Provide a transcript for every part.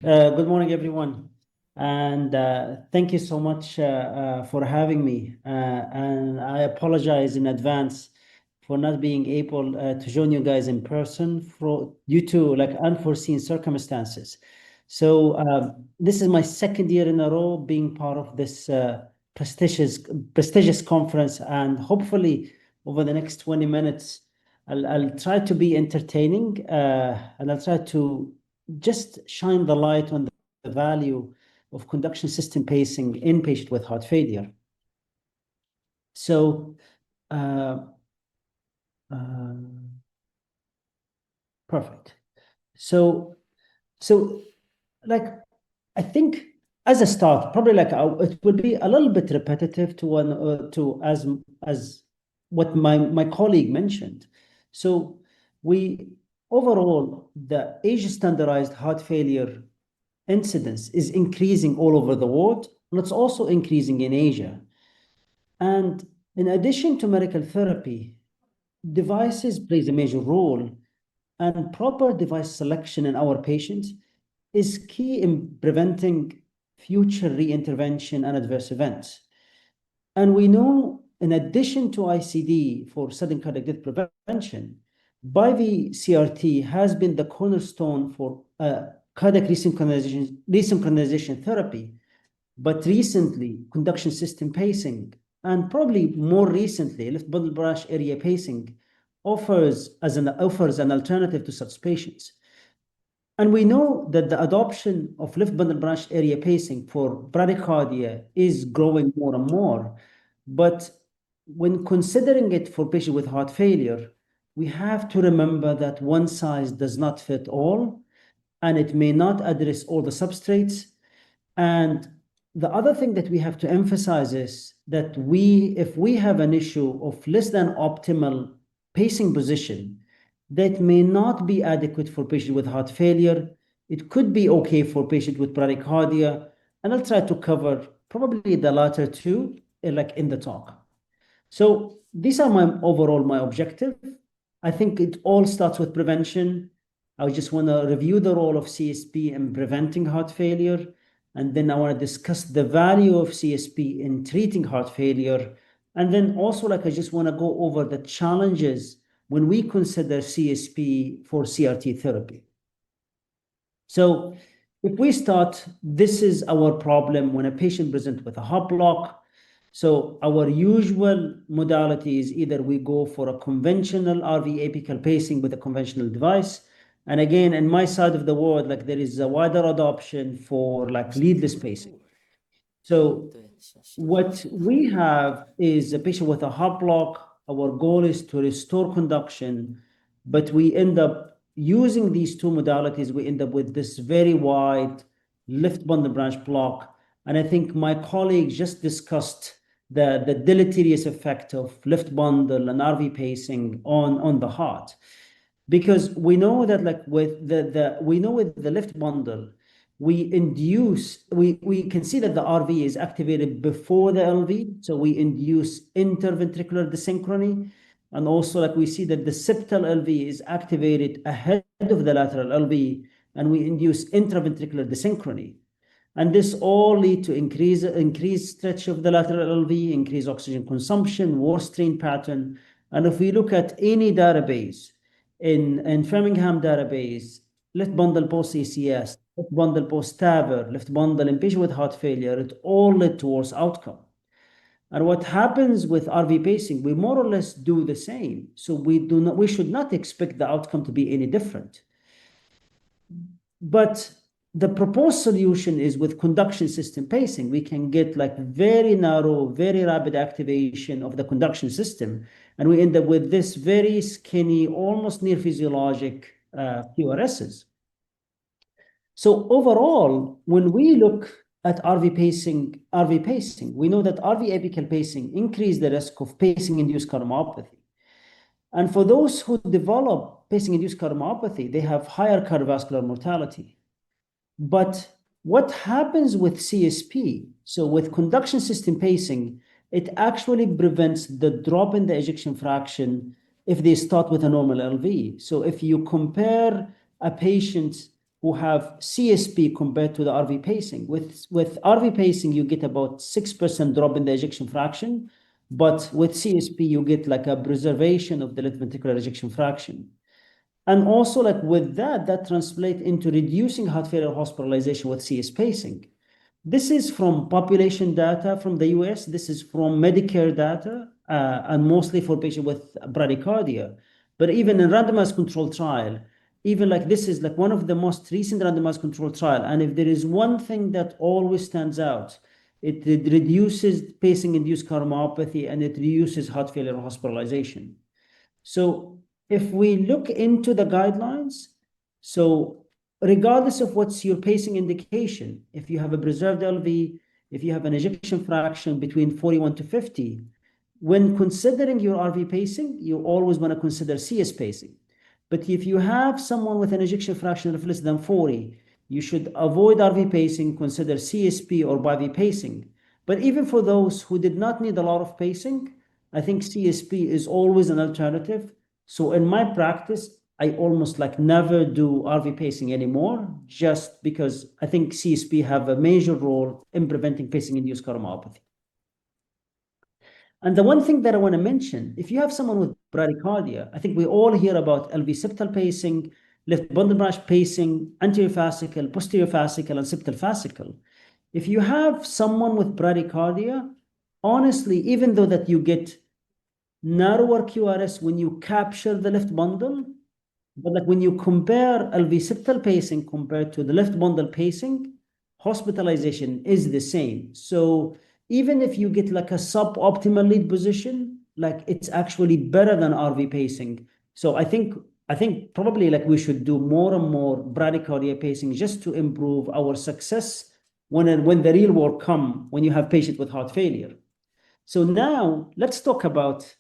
Good morning, everyone. And thank you so much for having me. And I apologize in advance for not being able to join you guys in person due to like unforeseen circumstances. So this is my second year in a row being part of this prestigious conference, and hopefully over the next 20 minutes, I'll try to be entertaining and I'll try to just shine the light on the value of conduction system pacing in patients with heart failure. So, uh, uh, perfect. So, so like, I think as a start, probably like it would be a little bit repetitive to one to as what my colleague mentioned. So we overall the age standardized heart failure incidence is increasing all over the world, and it's also increasing in Asia. And in addition to medical therapy, devices plays a major role, and proper device selection in our patients is key in preventing future reintervention and adverse events. And we know, in addition to ICD for sudden cardiac death prevention, BIV CRT has been the cornerstone for cardiac resynchronization therapy, but recently, conduction system pacing, and probably more recently, left bundle branch area pacing offers an alternative to such patients. And we know that the adoption of left bundle branch area pacing for bradycardia is growing more and more. But when considering it for patients with heart failure, we have to remember that one size does not fit all, and it may not address all the substrates. And the other thing that we have to emphasize is that if we have an issue of less than optimal pacing position, that may not be adequate for patients with heart failure. It could be okay for patients with bradycardia, and I'll try to cover probably the latter two, like in the talk. So these are my objective. I think it all starts with prevention. I just want to review the role of CSP in preventing heart failure. And then I want to discuss the value of CSP in treating heart failure. And then also, like, I just want to go over the challenges when we consider CSP for CRT therapy. So if we start, this is our problem when a patient presents with a heart block. So our usual modality is either we go for a conventional RV apical pacing with a conventional device. And again, in my side of the world, like there is a wider adoption for like leadless pacing. So what we have is a patient with a heart block. Our goal is to restore conduction, but we end up using these two modalities. We end up with this very wide left bundle branch block. And I think my colleague just discussed the deleterious effect of left bundle and RV pacing on the heart. Because we know that like with the left bundle, we can see that the RV is activated before the LV, so we induce interventricular desynchrony, and also like we see that the septal LV is activated ahead of the lateral LV, and we induce intraventricular desynchrony. And this all lead to increased stretch of the lateral LV, increased oxygen consumption, worse strain pattern. And if we look at any database, in Framingham database, left bundle post ACS, left bundle post TAVR, left bundle in patient with heart failure, it all led towards outcome. And what happens with RV pacing, we more or less do the same. So we should not expect the outcome to be any different. But the proposed solution is with conduction system pacing, we can get like very narrow, very rapid activation of the conduction system. And we end up with this very skinny, almost near physiologic QRSs. So overall, when we look at RV pacing, we know that RV apical pacing increase the risk of pacing-induced cardiomyopathy. And for those who develop pacing-induced cardiomyopathy, they have higher cardiovascular mortality. But what happens with CSP? So with conduction system pacing, it actually prevents the drop in the ejection fraction if they start with a normal LV. So if you compare a patient who have CSP compared to the RV pacing. With RV pacing, you get about 6% drop in the ejection fraction, but with CSP, you get like a preservation of the left ventricular ejection fraction. And also, like with that, that translates into reducing heart failure hospitalization with CS pacing. This is from population data from the US. This is from Medicare data, and mostly for patients with bradycardia. But even in randomized controlled trial, even like this is like one of the most recent randomized controlled trial. And if there is one thing that always stands out, it reduces pacing-induced cardiomyopathy and it reduces heart failure hospitalization. So if we look into the guidelines, so regardless of what's your pacing indication, if you have a preserved LV, if you have an ejection fraction between 41 to 50, when considering your RV pacing, you always want to consider CS pacing. But if you have someone with an ejection fraction of less than 40, you should avoid RV pacing, consider CSP or BIV pacing. But even for those who did not need a lot of pacing, I think CSP is always an alternative. So in my practice, I almost like never do RV pacing anymore, just because I think CSP have a major role in preventing pacing-induced cardiomyopathy. And the one thing that I want to mention, if you have someone with bradycardia, I think we all hear about LV septal pacing, left bundle branch pacing, anterior fascicle, posterior fascicle, and septal fascicle. If you have someone with bradycardia, honestly, even though that you get narrower QRS when you capture the left bundle, but like when you compare LV septal pacing compared to the left bundle pacing, hospitalization is the same. So even if you get like a suboptimal lead position, like it's actually better than RV pacing. So I think probably like we should do more and more bradycardia pacing just to improve our success when the real world come when you have patients with heart failure. So now let's talk about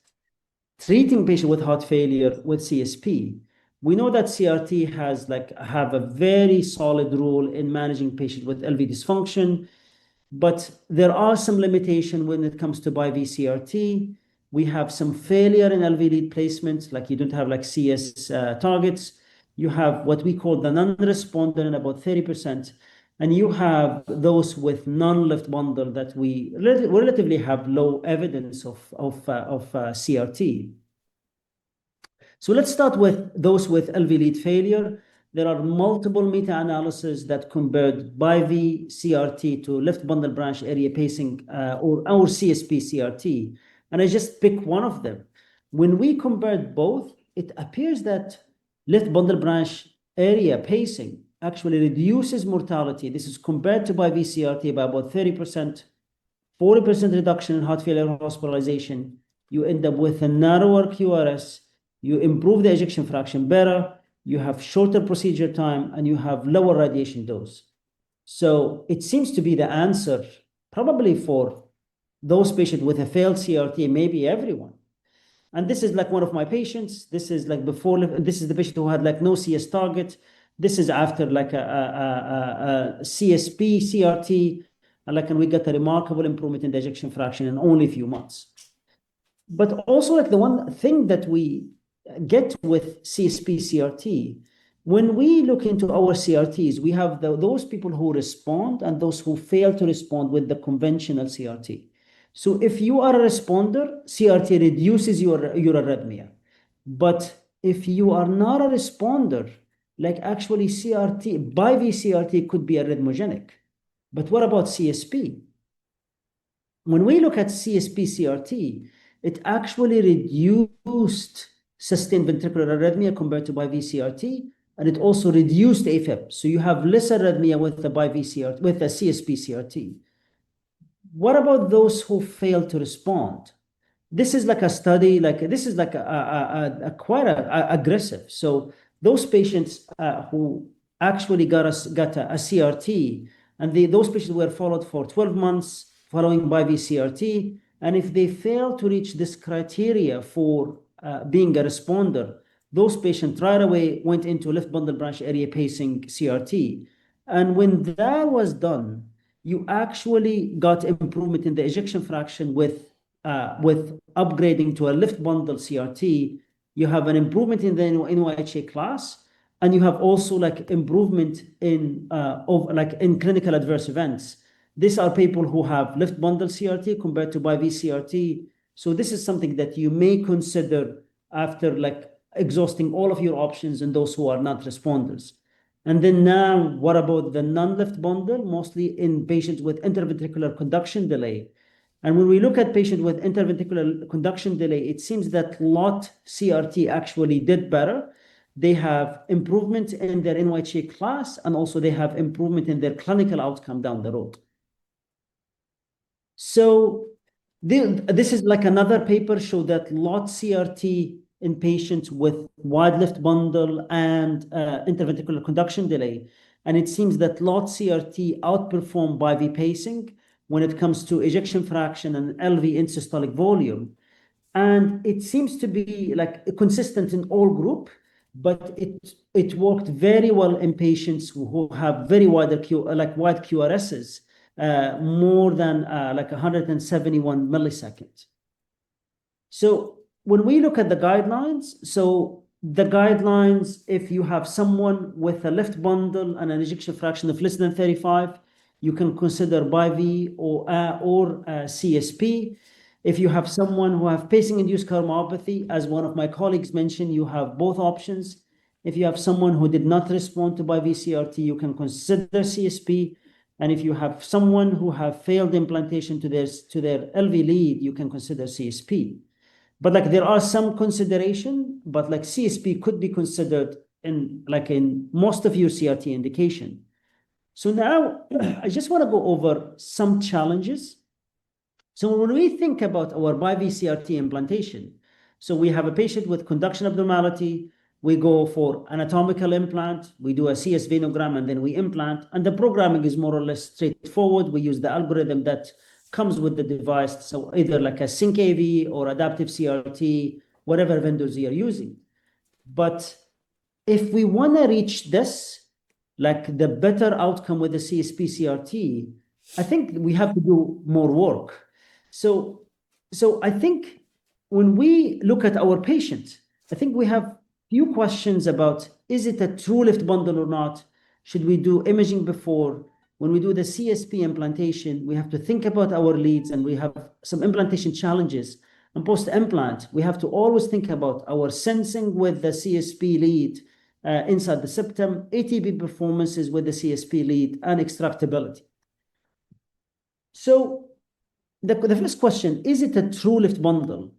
treating patient with heart failure with CSP. We know that CRT have a very solid role in managing patients with LV dysfunction, but there are some limitation when it comes to BIV CRT. We have some failure in LV lead placements, like you don't have like CS targets. You have what we call the non-responder in about 30%, and you have those with non-left bundle that we relatively have low evidence of CRT. So let's start with those with LV lead failure. There are multiple meta-analyses that compared BIV CRT to left bundle branch area pacing or CSP CRT. And I just pick one of them. When we compared both, it appears that left bundle branch area pacing actually reduces mortality. This is compared to BIV CRT by about 30%, 40% reduction in heart failure hospitalization. You end up with a narrower QRS. You improve the ejection fraction better, you have shorter procedure time, and you have lower radiation dose. So it seems to be the answer probably for those patients with a failed CRT, maybe everyone. And this is like one of my patients. This is like before, this is the patient who had like no CS target. This is after like a CSP CRT, and we got a remarkable improvement in the ejection fraction in only a few months. But also like the one thing that we get with CSP CRT, when we look into our CRTs, we have those people who respond and those who fail to respond with the conventional CRT. So if you are a responder, CRT reduces your arrhythmia. But if you are not a responder, like actually CRT, BIV CRT could be arrhythmogenic. But what about CSP? When we look at CSP CRT, it actually reduced sustained ventricular arrhythmia compared to BIV CRT, and it also reduced AFib. So you have less arrhythmia with the BIV CRT, with the CSP CRT. What about those who fail to respond? This is like a study, this is like quite aggressive. So those patients who actually got a CRT, and those patients were followed for 12 months following BIV CRT, and if they fail to reach this criteria for being a responder, those patients right away went into left bundle branch area pacing CRT. And when that was done, you actually got improvement in the ejection fraction with upgrading to a left bundle CRT. You have an improvement in the NYHA class, And you have also like improvement in in clinical adverse events. These are people who have left bundle CRT compared to biv CRT. So this is something that you may consider after like exhausting all of your options in those who are not responders. And then now, what about the non-left bundle, mostly in patients with interventricular conduction delay? And when we look at patients with interventricular conduction delay, it seems that LOT CRT actually did better. They have improvement in their NYHA class, and also they have improvement in their clinical outcome down the road. So this is like another paper show that LOT CRT in patients with wide left bundle and interventricular conduction delay. And it seems that LOT CRT outperformed biv pacing when it comes to ejection fraction and LV end systolic volume. And it seems to be like consistent in all group, but it worked very well in patients who have very wide QRSs, more than like 171 milliseconds. So when we look at the guidelines, so the guidelines, if you have someone with a left bundle and an ejection fraction of less than 35, you can consider biv or CSP. If you have someone who have pacing-induced cardiomyopathy, as one of my colleagues mentioned, you have both options. If you have someone who did not respond to biv CRT, you can consider CSP. And if you have someone who have failed implantation to their LV lead, you can consider CSP. But like there are some consideration, but like CSP could be considered in most of your CRT indication. So now I just want to go over some challenges. So when we think about our biv CRT implantation, so we have a patient with conduction abnormality, we go for anatomical implant, we do a CS venogram, and then we implant. And the programming is more or less straightforward. We use the algorithm that comes with the device. So either like a sync AV or adaptive CRT, whatever vendors you are using. But if we want to reach this, like the better outcome with the CSP CRT, I think we have to do more work. So I think when we look at our patient, I think we have few questions about, is it a true left bundle or not? Should we do imaging before? When we do the CSP implantation, we have to think about our leads, and we have some implantation challenges. And post-implant, we have to always think about our sensing with the CSP lead inside the septum, ATP performances with the CSP lead, and extractability. So the first question, is it a true left bundle?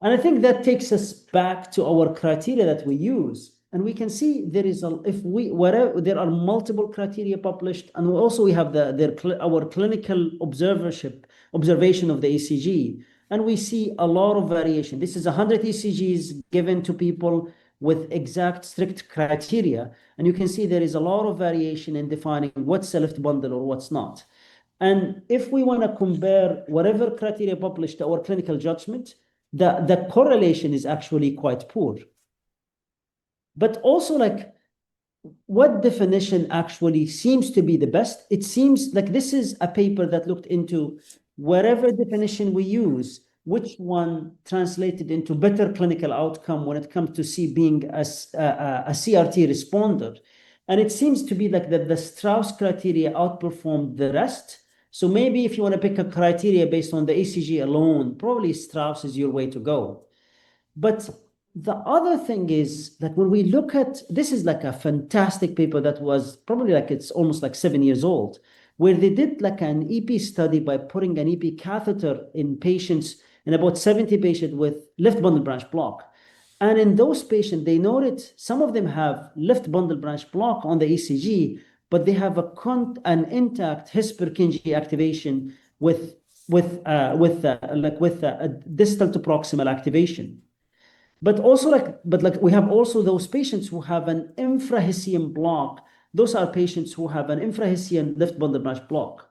And I think that takes us back to our criteria that we use. And we can see there is there are multiple criteria published, and we have our clinical observation of the ECG, and we see a lot of variation. This is 100 ECGs given to people with exact strict criteria, and you can see there is a lot of variation in defining what's a left bundle or what's not. And if we want to compare whatever criteria published to our clinical judgment, the correlation is actually quite poor. But also, like, what definition actually seems to be the best? It seems like this is a paper that looked into whatever definition we use, which one translated into better clinical outcome when it comes to being a CRT responder. And it seems to be like that the Strauss criteria outperformed the rest. So maybe if you want to pick a criteria based on the ECG alone, probably Strauss is your way to go. But the other thing is that when we look at, this is like a fantastic paper that was probably like, it's almost like 7 years old, where they did like an EP study by putting an EP catheter in patients, in about 70 patients with left bundle branch block. And in those patients, they noted some of them have left bundle branch block on the ECG, but they have an intact Hesper-Kingi activation with a distal to proximal activation. But also we have also those patients who have an infrahessian block. Those are patients who have an infrahessian left bundle branch block.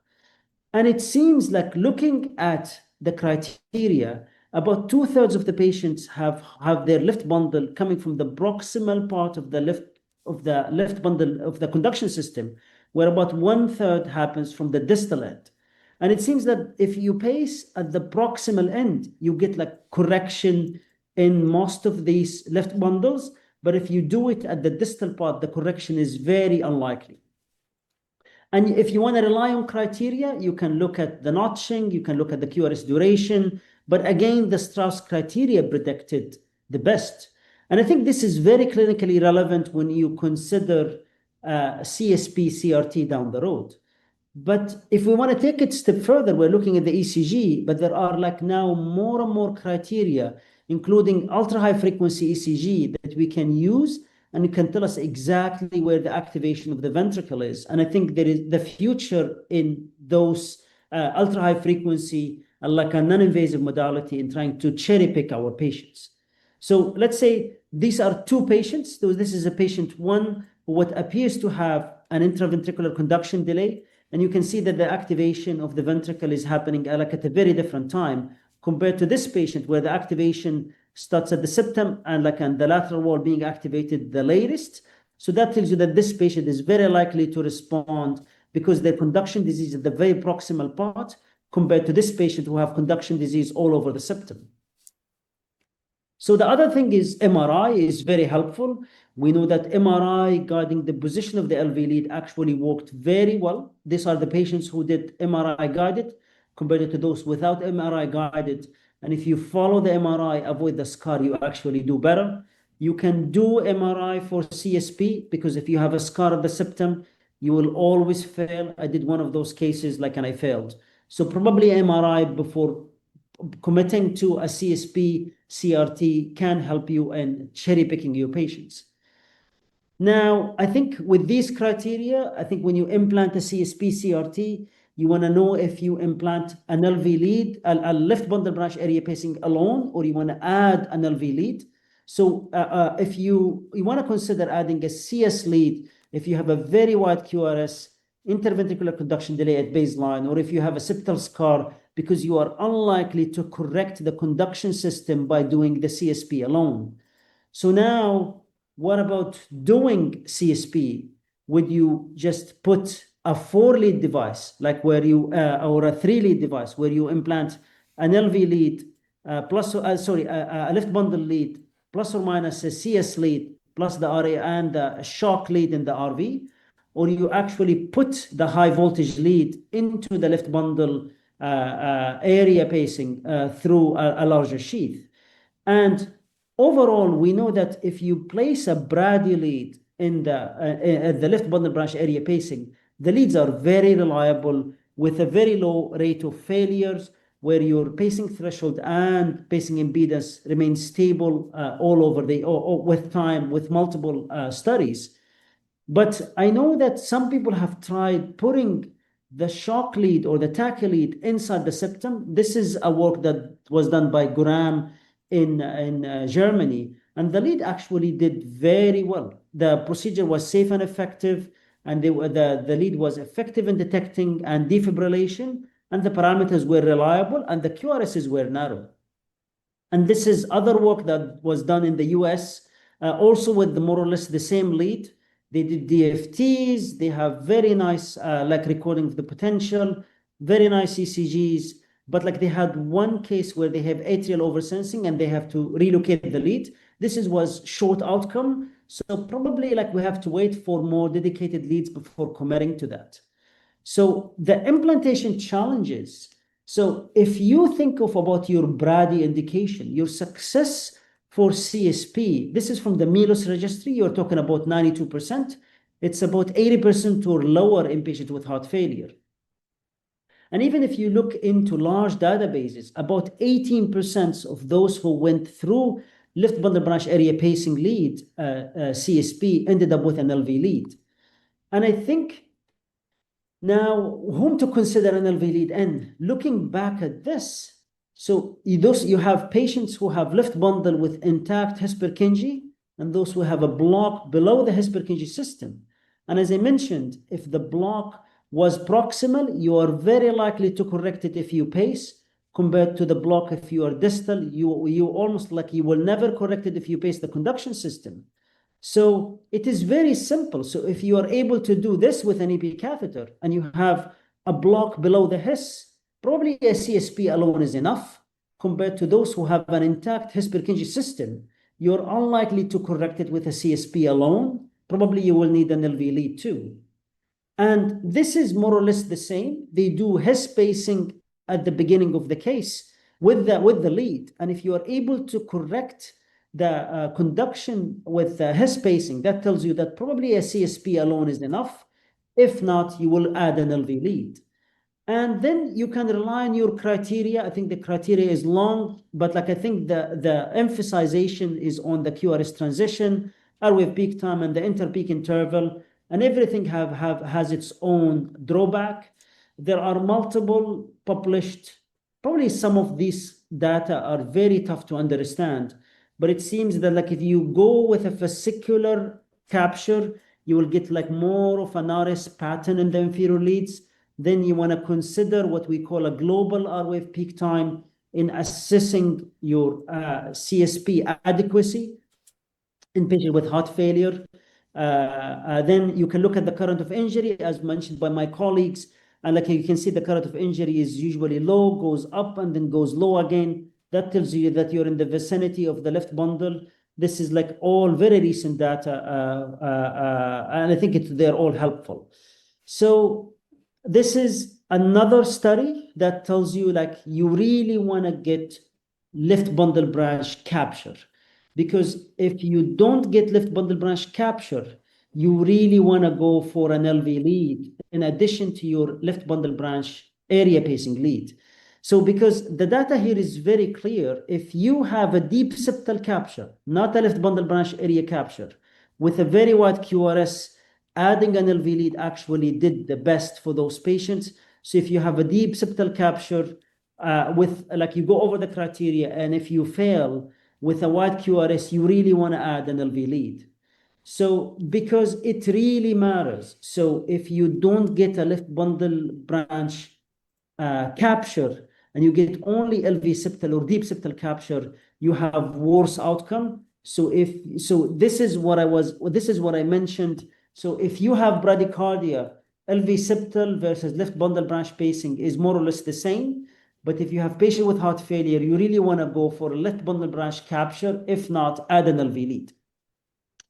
And it seems like looking at the criteria, about 2/3 of the patients have their left bundle coming from the proximal part of the left bundle of the conduction system, where about 1/3 happens from the distal end. And it seems that if you pace at the proximal end, you get like correction in most of these left bundles, But if you do it at the distal part, the correction is very unlikely. And if you want to rely on criteria, you can look at the notching, you can look at the QRS duration. But again, the Strauss criteria predicted the best. And I think this is very clinically relevant when you consider CSP CRT down the road. But if we want to take it a step further, we're looking at the ECG, but there are like now more and more criteria, including ultra high frequency ECG that we can use, and it can tell us exactly where the activation of the ventricle is. And I think there is the future in those ultra high frequency, like a non-invasive modality in trying to cherry pick our patients. So let's say these are two patients. So this is a patient one, what appears to have an intraventricular conduction delay. And you can see that the activation of the ventricle is happening like at a very different time compared to this patient where the activation starts at the septum and like on the lateral wall being activated the latest. So that tells you that this patient is very likely to respond because their conduction disease is at the very proximal part compared to this patient who have conduction disease all over the septum. So the other thing is MRI is very helpful. We know that MRI guiding the position of the LV lead actually worked very well. These are the patients who did MRI guided compared to those without MRI guided. And if you follow the MRI, avoid the scar, you actually do better. You can do MRI for CSP because if you have a scar of the septum, you will always fail. I did one of those cases and I failed. So probably MRI before committing to a CSP CRT can help you in cherry picking your patients. Now, I think with these criteria, I think when you implant a CSP CRT, you want to know if you implant an LV lead, a left bundle branch area pacing alone, or you want to add an LV lead. So if you want to consider adding a CS lead, if you have a very wide QRS, interventricular conduction delay at baseline, or if you have a septal scar, because you are unlikely to correct the conduction system by doing the CSP alone. So now, what about doing CSP? Would you just put a 4-lead device, like where you, or a 3-lead device, where you implant an LV lead, a left bundle lead, plus or minus a CS lead, plus the RA and a shock lead in the RV? Or you actually put the high voltage lead into the left bundle area pacing through a larger sheath. And overall, we know that if you place a brady lead in the left bundle branch area pacing, the leads are very reliable with a very low rate of failures where your pacing threshold and pacing impedance remain stable all over with time with multiple studies. But I know that some people have tried putting the shock lead or the tacky lead inside the septum. This is a work that was done by Guram in Germany, and the lead actually did very well. The procedure was safe and effective, and the lead was effective in detecting and defibrillation, and the parameters were reliable, and the QRSs were narrow. And this is other work that was done in the US, also with more or less the same lead. They did DFTs, they have very nice recording of the potential, very nice ECGs, but they had one case where they have atrial oversensing and they have to relocate the lead. This was short outcome, so probably we have to wait for more dedicated leads before committing to that. So the implantation challenges. So if you think about your Brady indication, your success for CSP, this is from the Milos registry, you're talking about 92%. It's about 80% or lower in patients with heart failure. And even if you look into large databases, about 18% of those who went through left bundle branch area pacing lead, CSP, ended up with an LV lead. And I think now whom to consider an LV lead in, looking back at this, so you have patients who have left bundle with intact Hesperkingi and those who have a block below the Hesperkingi system. And as I mentioned, if the block was proximal, you are very likely to correct it if you pace, compared to the block if you are distal, you almost you will never correct it if you pace the conduction system. So it is very simple. So if you are able to do this with an EP catheter and you have a block below the His, probably a CSP alone is enough compared to those who have an intact Hesperkingi system. you're unlikely to correct it with a CSP alone. Probably you will need an LV lead too. And this is more or less the same. They do his spacing at the beginning of the case with the lead. And if you are able to correct the conduction with his spacing, that tells you that probably a CSP alone is enough. If not, you will add an LV lead. And then you can rely on your criteria. I think the criteria is long, but like I think the emphasization is on the QRS transition, R-wave peak time, and the interpeak interval, and everything has its own drawback. There are multiple published, probably some of these data are very tough to understand, but it seems that like if you go with a fascicular capture, you will get like more of an RS pattern in the inferior leads. Then you want to consider what we call a global R-wave peak time in assessing your CSP adequacy in patients with heart failure. Then you can look at the current of injury, as mentioned by my colleagues. And like you can see, the current of injury is usually low, goes up, and then goes low again. That tells you that you're in the vicinity of the left bundle. This is like all very recent data, and I think they're all helpful. So this is another study that tells you like you really want to get left bundle branch capture, because if you don't get left bundle branch capture, you really want to go for an LV lead in addition to your left bundle branch area pacing lead. So because the data here is very clear, if you have a deep septal capture, not a left bundle branch area capture, with a very wide QRS, adding an LV lead actually did the best for those patients. So if you have a deep septal capture with like you go over the criteria, and if you fail with a wide QRS, you really want to add an LV lead. So because it really matters. So if you don't get a left bundle branch capture and you get only LV septal or deep septal capture, you have worse outcome. So this is what I mentioned. So if you have bradycardia, LV septal versus left bundle branch pacing is more or less the same. But if you have patient with heart failure, you really want to go for a left bundle branch capture. If not, add an LV lead.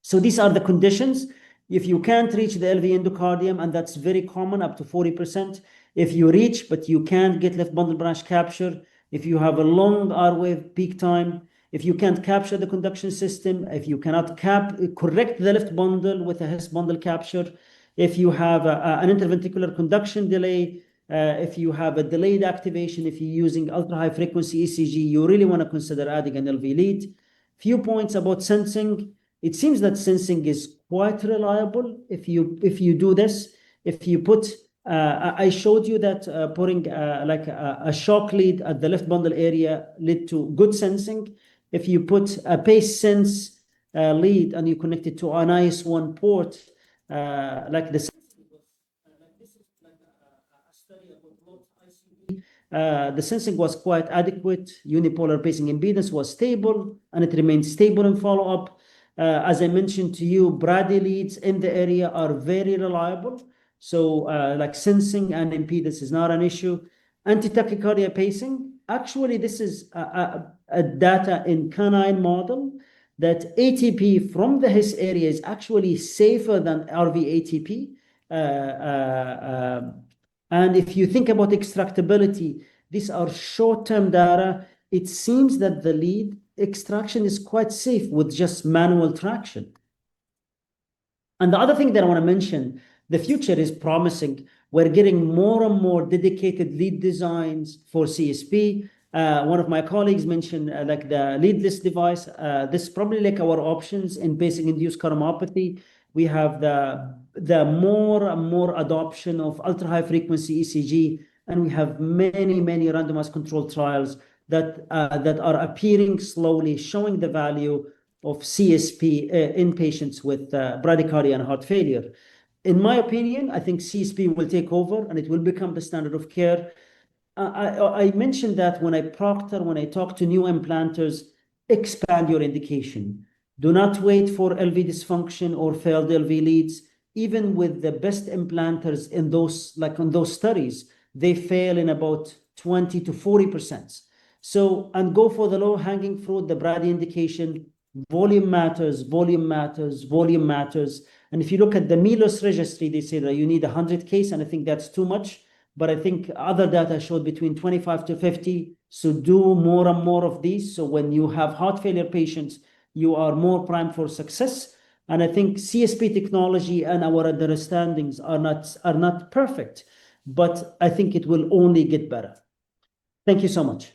So these are the conditions. If you can't reach the LV endocardium, and that's very common, up to 40%. If you reach, but you can't get left bundle branch capture, if you have a long R-wave peak time, if you can't capture the conduction system, if you cannot correct the left bundle with a Hess bundle capture, if you have an interventricular conduction delay, if you have a delayed activation, if you're using ultra-high frequency ECG, you really want to consider adding an LV lead. Few points about sensing. It seems that sensing is quite reliable if you do this. If you put, I showed you that putting like a shock lead at the left bundle area led to good sensing. If you put a pace sense lead and you connect it to an IS-1 port, like this. The sensing was quite adequate. Unipolar pacing impedance was stable, and it remained stable in follow-up. As I mentioned to you, brady leads in the area are very reliable. So like sensing and impedance is not an issue. Anti-tachycardia pacing, actually this is a data in canine model that ATP from the His area is actually safer than RV ATP. And if you think about extractability, these are short-term data. It seems that the lead extraction is quite safe with just manual traction. And the other thing that I want to mention, the future is promising. We're getting more and more dedicated lead designs for CSP. One of my colleagues mentioned like the leadless device. This is probably like our options in pacing-induced cardiomyopathy. We have the more and more adoption of ultra-high frequency ECG, and we have many randomized controlled trials that are appearing slowly, showing the value of CSP in patients with bradycardia and heart failure. In my opinion, I think CSP will take over and it will become the standard of care. I mentioned that when I talk to new implanters, expand your indication. Do not wait for LV dysfunction or failed LV leads. Even with the best implanters in those studies, they fail in about 20 to 40%. So, and go for the low hanging fruit, the brady indication. volume matters, volume matters, volume matters. And if you look at the Milos registry, they say that you need 100 case, and I think that's too much. But I think other data showed between 25 to 50. So do more and more of these. So when you have heart failure patients, you are more primed for success. And I think CSP technology and our understandings are not perfect, but I think it will only get better. Thank you so much.